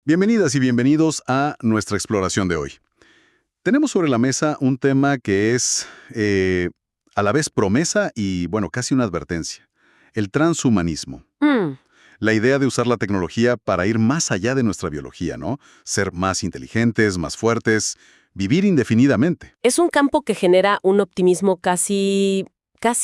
Bienvenidas y bienvenidos a nuestra exploración de hoy. Tenemos sobre la mesa un tema que es a la vez promesa y, bueno, casi una advertencia. El transhumanismo. La idea de usar la tecnología para ir más allá de nuestra biología, ¿no? Ser más inteligentes, más fuertes, vivir indefinidamente. Es un campo que genera un optimismo casi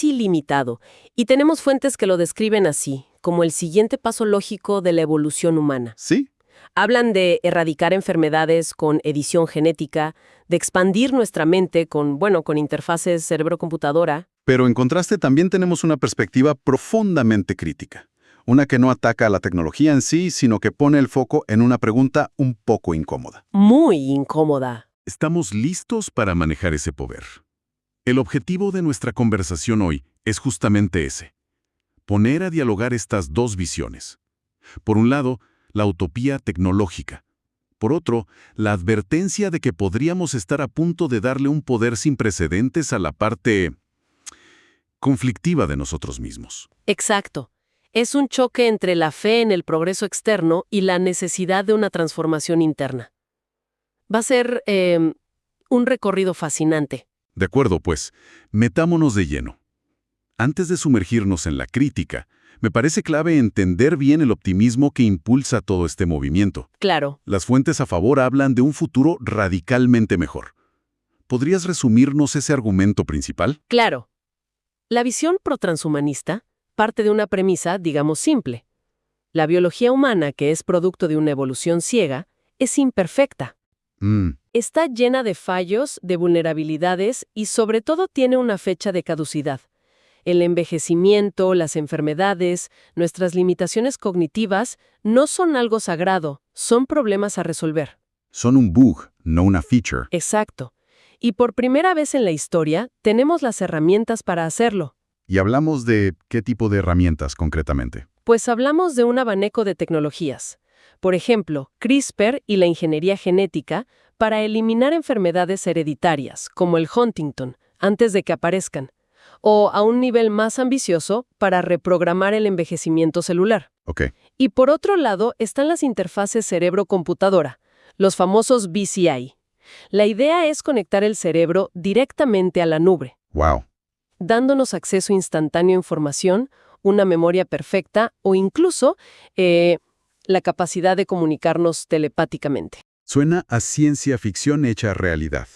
limitado, y tenemos fuentes que lo describen así, como el siguiente paso lógico de la evolución humana. ¿Sí? Hablan de erradicar enfermedades con edición genética, de expandir nuestra mente con interfaces cerebro-computadora. Pero en contraste también tenemos una perspectiva profundamente crítica. Una que no ataca a la tecnología en sí, sino que pone el foco en una pregunta un poco incómoda. Muy incómoda. ¿Estamos listos para manejar ese poder? El objetivo de nuestra conversación hoy es justamente ese: poner a dialogar estas dos visiones. Por un lado, la utopía tecnológica. Por otro, la advertencia de que podríamos estar a punto de darle un poder sin precedentes a la parte conflictiva de nosotros mismos. Exacto. Es un choque entre la fe en el progreso externo y la necesidad de una transformación interna. Va a ser un recorrido fascinante. De acuerdo, pues, metámonos de lleno. Antes de sumergirnos en la crítica, me parece clave entender bien el optimismo que impulsa todo este movimiento. Claro. Las fuentes a favor hablan de un futuro radicalmente mejor. ¿Podrías resumirnos ese argumento principal? Claro. La visión protranshumanista parte de una premisa, digamos, simple. La biología humana, que es producto de una evolución ciega, es imperfecta. Está llena de fallos, de vulnerabilidades y sobre todo tiene una fecha de caducidad. El envejecimiento, las enfermedades, nuestras limitaciones cognitivas no son algo sagrado, son problemas a resolver. Son un bug, no una feature. Exacto. Y por primera vez en la historia, tenemos las herramientas para hacerlo. ¿Y hablamos de qué tipo de herramientas concretamente? Pues hablamos de un abanico de tecnologías. Por ejemplo, CRISPR y la ingeniería genética para eliminar enfermedades hereditarias, como el Huntington, antes de que aparezcan. O a un nivel más ambicioso, para reprogramar el envejecimiento celular. Ok. Y por otro lado están las interfaces cerebro-computadora, los famosos BCI. La idea es conectar el cerebro directamente a la nube, Wow. dándonos acceso instantáneo a información, una memoria perfecta o incluso la capacidad de comunicarnos telepáticamente. Suena a ciencia ficción hecha realidad.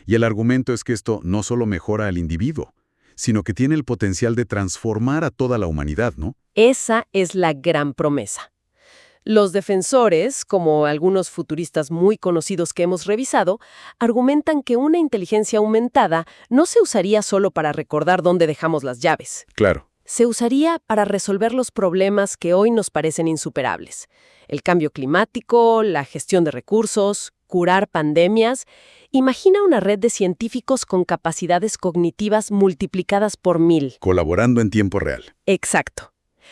Y el argumento es que esto no solo mejora al individuo, sino que tiene el potencial de transformar a toda la humanidad, ¿no? Esa es la gran promesa. Los defensores, como algunos futuristas muy conocidos que hemos revisado, argumentan que una inteligencia aumentada no se usaría solo para recordar dónde dejamos las llaves. Claro. Se usaría para resolver los problemas que hoy nos parecen insuperables. El cambio climático, la gestión de recursos, curar pandemias. Imagina una red de científicos con capacidades cognitivas multiplicadas por 1000. Colaborando en tiempo real. Exacto.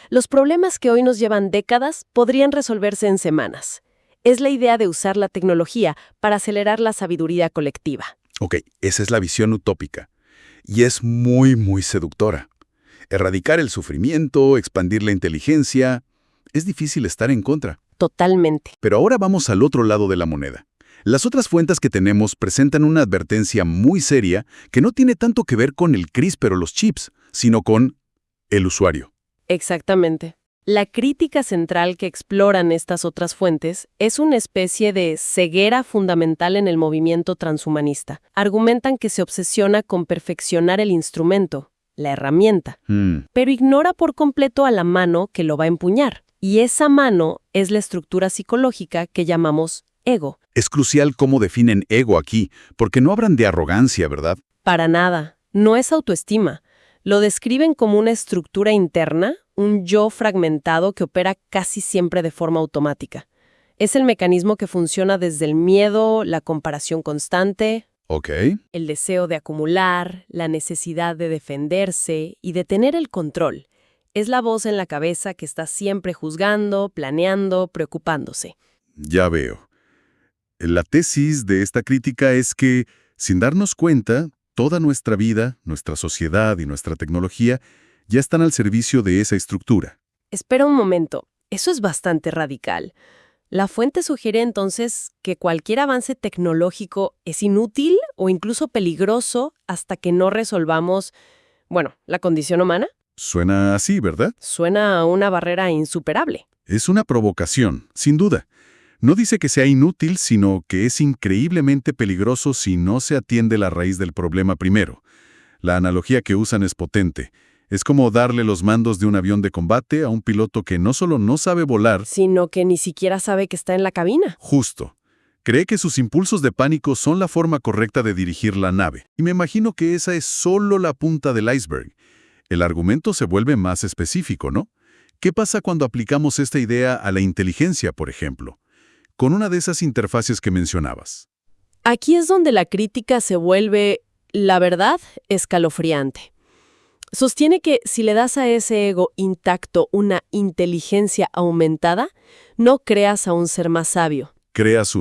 Los problemas que hoy nos llevan décadas podrían resolverse en semanas. Es la idea de usar la tecnología para acelerar la sabiduría colectiva. Ok, esa es la visión utópica. Y es muy, muy seductora. Erradicar el sufrimiento, expandir la inteligencia. Es difícil estar en contra. Totalmente. Pero ahora vamos al otro lado de la moneda. Las otras fuentes que tenemos presentan una advertencia muy seria que no tiene tanto que ver con el CRISPR o los chips, sino con el usuario. Exactamente. La crítica central que exploran estas otras fuentes es una especie de ceguera fundamental en el movimiento transhumanista. Argumentan que se obsesiona con perfeccionar el instrumento, la herramienta, pero ignora por completo a la mano que lo va a empuñar. Y esa mano es la estructura psicológica que llamamos ego. Es crucial cómo definen ego aquí, porque no hablan de arrogancia, ¿verdad? Para nada. No es autoestima. Lo describen como una estructura interna, un yo fragmentado que opera casi siempre de forma automática. Es el mecanismo que funciona desde el miedo, la comparación constante, Ok. el deseo de acumular, la necesidad de defenderse y de tener el control. Es la voz en la cabeza que está siempre juzgando, planeando, preocupándose. Ya veo. La tesis de esta crítica es que, sin darnos cuenta, toda nuestra vida, nuestra sociedad y nuestra tecnología ya están al servicio de esa estructura. Espera un momento, eso es bastante radical. La fuente sugiere entonces que cualquier avance tecnológico es inútil o incluso peligroso hasta que no resolvamos, la condición humana. Suena así, ¿verdad? Suena a una barrera insuperable. Es una provocación, sin duda. No dice que sea inútil, sino que es increíblemente peligroso si no se atiende la raíz del problema primero. La analogía que usan es potente. Es como darle los mandos de un avión de combate a un piloto que no solo no sabe volar, Sino que ni siquiera sabe que está en la cabina. justo. Cree que sus impulsos de pánico son la forma correcta de dirigir la nave. Y me imagino que esa es solo la punta del iceberg. El argumento se vuelve más específico, ¿no? ¿Qué pasa cuando aplicamos esta idea a la inteligencia, por ejemplo? Con una de esas interfaces que mencionabas. Aquí es donde la crítica se vuelve, la verdad, escalofriante. Sostiene que si le das a ese ego intacto una inteligencia aumentada, no creas a un ser más sabio. Creas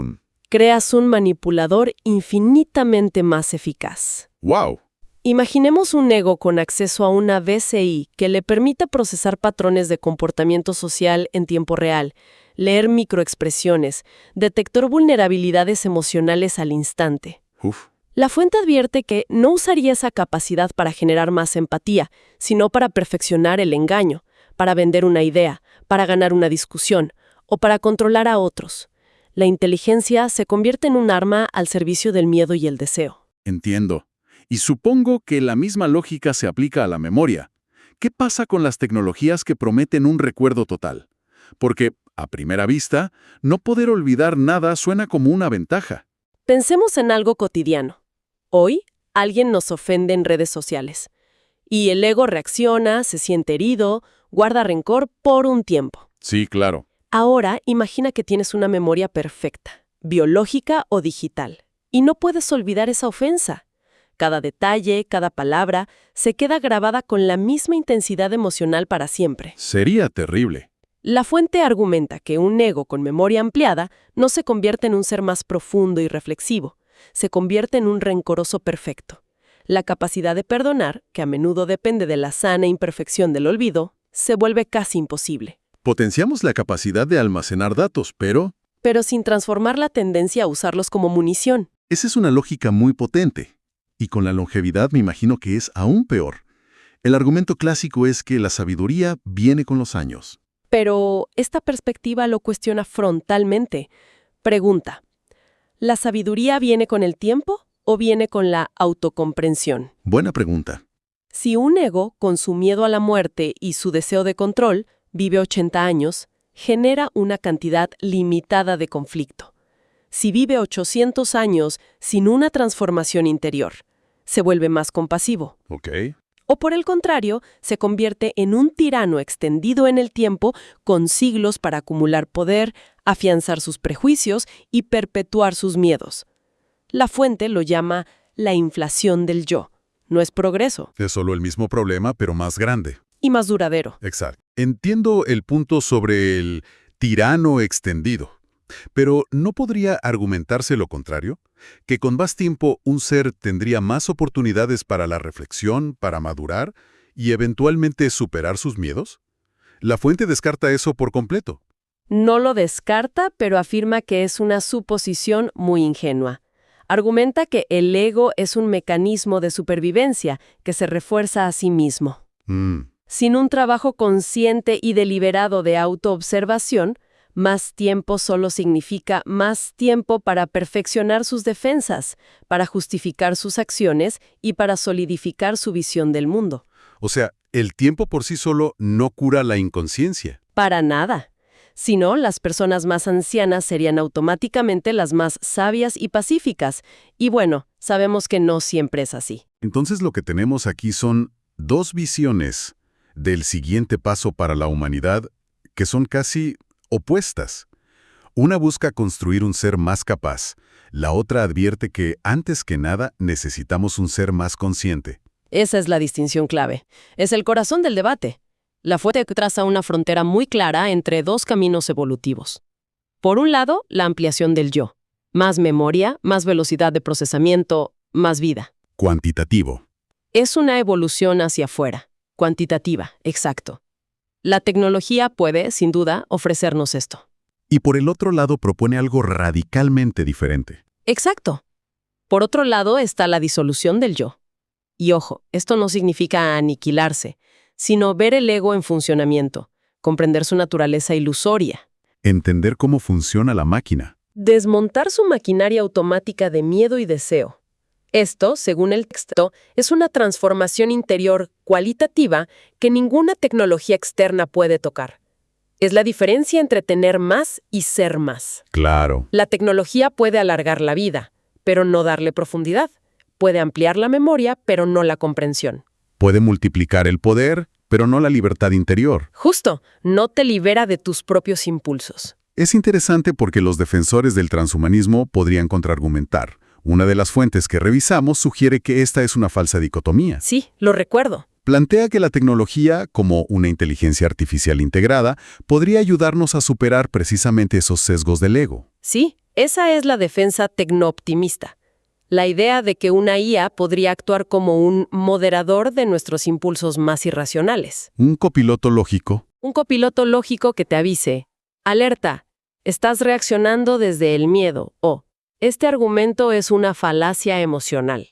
Creas un manipulador infinitamente más eficaz. ¡Wow! Imaginemos un ego con acceso a una BCI que le permita procesar patrones de comportamiento social en tiempo real, leer microexpresiones, detectar vulnerabilidades emocionales al instante. Uf. La fuente advierte que no usaría esa capacidad para generar más empatía, sino para perfeccionar el engaño, para vender una idea, para ganar una discusión o para controlar a otros. La inteligencia se convierte en un arma al servicio del miedo y el deseo. Entiendo. Y supongo que la misma lógica se aplica a la memoria. ¿Qué pasa con las tecnologías que prometen un recuerdo total? Porque, a primera vista, no poder olvidar nada suena como una ventaja. Pensemos en algo cotidiano. Hoy, alguien nos ofende en redes sociales. Y el ego reacciona, se siente herido, guarda rencor por un tiempo. Sí, claro. Ahora, imagina que tienes una memoria perfecta, biológica o digital, y no puedes olvidar esa ofensa. Cada detalle, cada palabra, se queda grabada con la misma intensidad emocional para siempre. Sería terrible. La fuente argumenta que un ego con memoria ampliada no se convierte en un ser más profundo y reflexivo, se convierte en un rencoroso perfecto. La capacidad de perdonar, que a menudo depende de la sana imperfección del olvido, se vuelve casi imposible. Potenciamos la capacidad de almacenar datos, pero Pero sin transformar la tendencia a usarlos como munición. esa es una lógica muy potente. Y con la longevidad me imagino que es aún peor. El argumento clásico es que la sabiduría viene con los años. Pero esta perspectiva lo cuestiona frontalmente. Pregunta, ¿la sabiduría viene con el tiempo o viene con la autocomprensión? Buena pregunta. Si un ego, con su miedo a la muerte y su deseo de control, vive 80 años, genera una cantidad limitada de conflicto. Si vive 800 años sin una transformación interior, se vuelve más compasivo. Ok. O por el contrario, se convierte en un tirano extendido en el tiempo con siglos para acumular poder, afianzar sus prejuicios y perpetuar sus miedos. La fuente lo llama la inflación del yo. No es progreso. Es solo el mismo problema, pero más grande. Y más duradero. Exacto. Entiendo el punto sobre el tirano extendido. Pero ¿no podría argumentarse lo contrario? Que con más tiempo un ser tendría más oportunidades para la reflexión, para madurar y eventualmente superar sus miedos. La fuente descarta eso por completo. No lo descarta, pero afirma que es una suposición muy ingenua. Argumenta que el ego es un mecanismo de supervivencia que se refuerza a sí mismo. Sin un trabajo consciente y deliberado de autoobservación, más tiempo solo significa más tiempo para perfeccionar sus defensas, para justificar sus acciones y para solidificar su visión del mundo. O sea, el tiempo por sí solo no cura la inconsciencia. Para nada. Si no, las personas más ancianas serían automáticamente las más sabias y pacíficas. Y bueno, sabemos que no siempre es así. Entonces lo que tenemos aquí son dos visiones del siguiente paso para la humanidad que son casi opuestas. Una busca construir un ser más capaz, la otra advierte que, antes que nada, necesitamos un ser más consciente. Esa es la distinción clave. Es el corazón del debate. La fuente traza una frontera muy clara entre dos caminos evolutivos. Por un lado, la ampliación del yo. Más memoria, más velocidad de procesamiento, más vida. Cuantitativo. Es una evolución hacia afuera. Cuantitativa, exacto. La tecnología puede, sin duda, ofrecernos esto. Y por el otro lado propone algo radicalmente diferente. Exacto. Por otro lado está la disolución del yo. Y ojo, esto no significa aniquilarse, sino ver el ego en funcionamiento, comprender su naturaleza ilusoria. Entender cómo funciona la máquina. Desmontar su maquinaria automática de miedo y deseo. Esto, según el texto, es una transformación interior cualitativa que ninguna tecnología externa puede tocar. Es la diferencia entre tener más y ser más. Claro. La tecnología puede alargar la vida, pero no darle profundidad. Puede ampliar la memoria, pero no la comprensión. Puede multiplicar el poder, pero no la libertad interior. Justo, no te libera de tus propios impulsos. Es interesante porque los defensores del transhumanismo podrían contraargumentar. Una de las fuentes que revisamos sugiere que esta es una falsa dicotomía. Sí, lo recuerdo. Plantea que la tecnología, como una inteligencia artificial integrada, podría ayudarnos a superar precisamente esos sesgos del ego. Sí, esa es la defensa tecnooptimista. La idea de que una IA podría actuar como un moderador de nuestros impulsos más irracionales. Un copiloto lógico. Un copiloto lógico que te avise: alerta, estás reaccionando desde el miedo, o este argumento es una falacia emocional.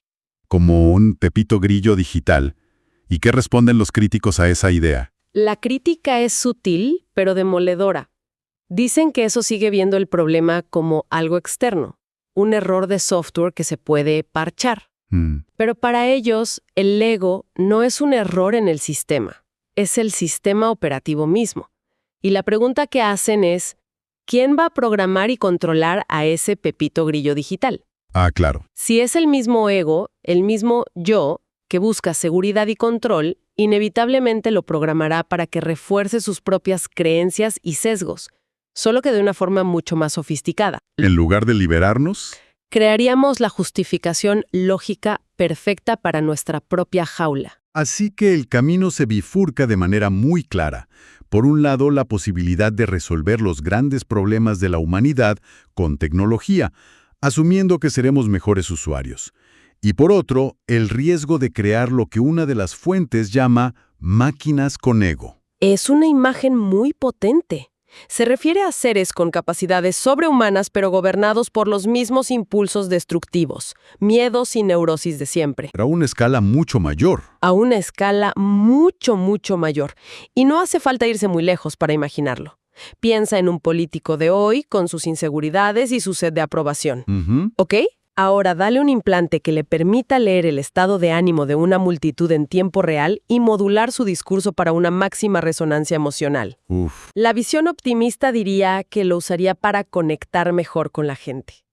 Como un Pepito Grillo digital. ¿Y qué responden los críticos a esa idea? La crítica es sutil, pero demoledora. Dicen que eso sigue viendo el problema como algo externo, un error de software que se puede parchar. Pero para ellos, el ego no es un error en el sistema, es el sistema operativo mismo. Y la pregunta que hacen es: ¿quién va a programar y controlar a ese Pepito Grillo digital? Ah, claro. Si es el mismo ego, el mismo yo, que busca seguridad y control, inevitablemente lo programará para que refuerce sus propias creencias y sesgos, solo que de una forma mucho más sofisticada. En lugar de liberarnos, Crearíamos la justificación lógica perfecta para nuestra propia jaula. así que el camino se bifurca de manera muy clara. Por un lado, la posibilidad de resolver los grandes problemas de la humanidad con tecnología, asumiendo que seremos mejores usuarios. Y por otro, el riesgo de crear lo que una de las fuentes llama máquinas con ego. Es una imagen muy potente. Se refiere a seres con capacidades sobrehumanas pero gobernados por los mismos impulsos destructivos, miedos y neurosis de siempre. Pero a una escala mucho mayor. A una escala mucho, mucho mayor. Y no hace falta irse muy lejos para imaginarlo. Piensa en un político de hoy con sus inseguridades y su sed de aprobación. ¿Ok? Ahora dale un implante que le permita leer el estado de ánimo de una multitud en tiempo real y modular su discurso para una máxima resonancia emocional. Uf. La visión optimista diría que lo usaría para conectar mejor con la gente.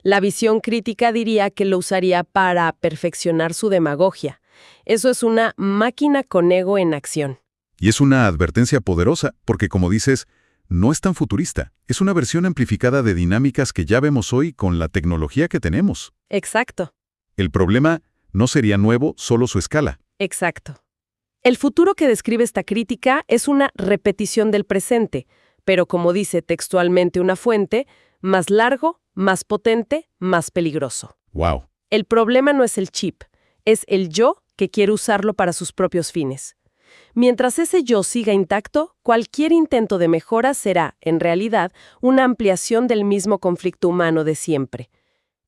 La visión crítica diría que lo usaría para perfeccionar su demagogia. Eso es una máquina con ego en acción. Y es una advertencia poderosa, porque como dices, no es tan futurista. Es una versión amplificada de dinámicas que ya vemos hoy con la tecnología que tenemos. Exacto. El problema no sería nuevo, solo su escala. Exacto. El futuro que describe esta crítica es una repetición del presente, pero como dice textualmente una fuente, más largo, más potente, más peligroso. ¡Wow! El problema no es el chip, es el yo que quiere usarlo para sus propios fines. Mientras ese yo siga intacto, cualquier intento de mejora será, en realidad, una ampliación del mismo conflicto humano de siempre.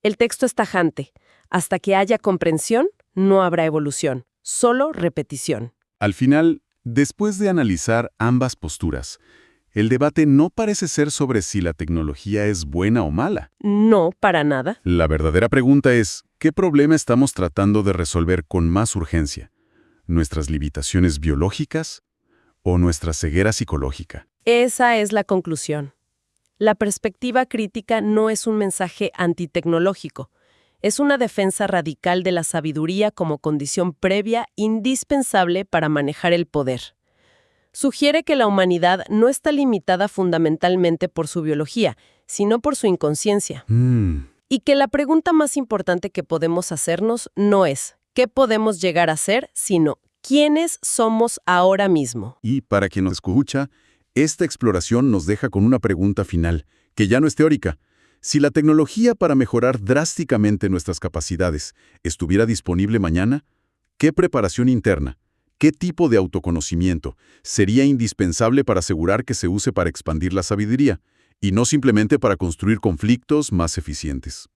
El texto es tajante. Hasta que haya comprensión, no habrá evolución, solo repetición. Al final, después de analizar ambas posturas, el debate no parece ser sobre si la tecnología es buena o mala. No, para nada. La verdadera pregunta es, ¿qué problema estamos tratando de resolver con más urgencia? ¿Nuestras limitaciones biológicas o nuestra ceguera psicológica? Esa es la conclusión. La perspectiva crítica no es un mensaje antitecnológico. Es una defensa radical de la sabiduría como condición previa indispensable para manejar el poder. Sugiere que la humanidad no está limitada fundamentalmente por su biología, sino por su inconsciencia. Y que la pregunta más importante que podemos hacernos no es ¿qué podemos llegar a ser?, sino ¿quiénes somos ahora mismo? Y para quien nos escucha, esta exploración nos deja con una pregunta final, que ya no es teórica. Si la tecnología para mejorar drásticamente nuestras capacidades estuviera disponible mañana, ¿qué preparación interna, qué tipo de autoconocimiento sería indispensable para asegurar que se use para expandir la sabiduría? Y no simplemente para construir conflictos más eficientes.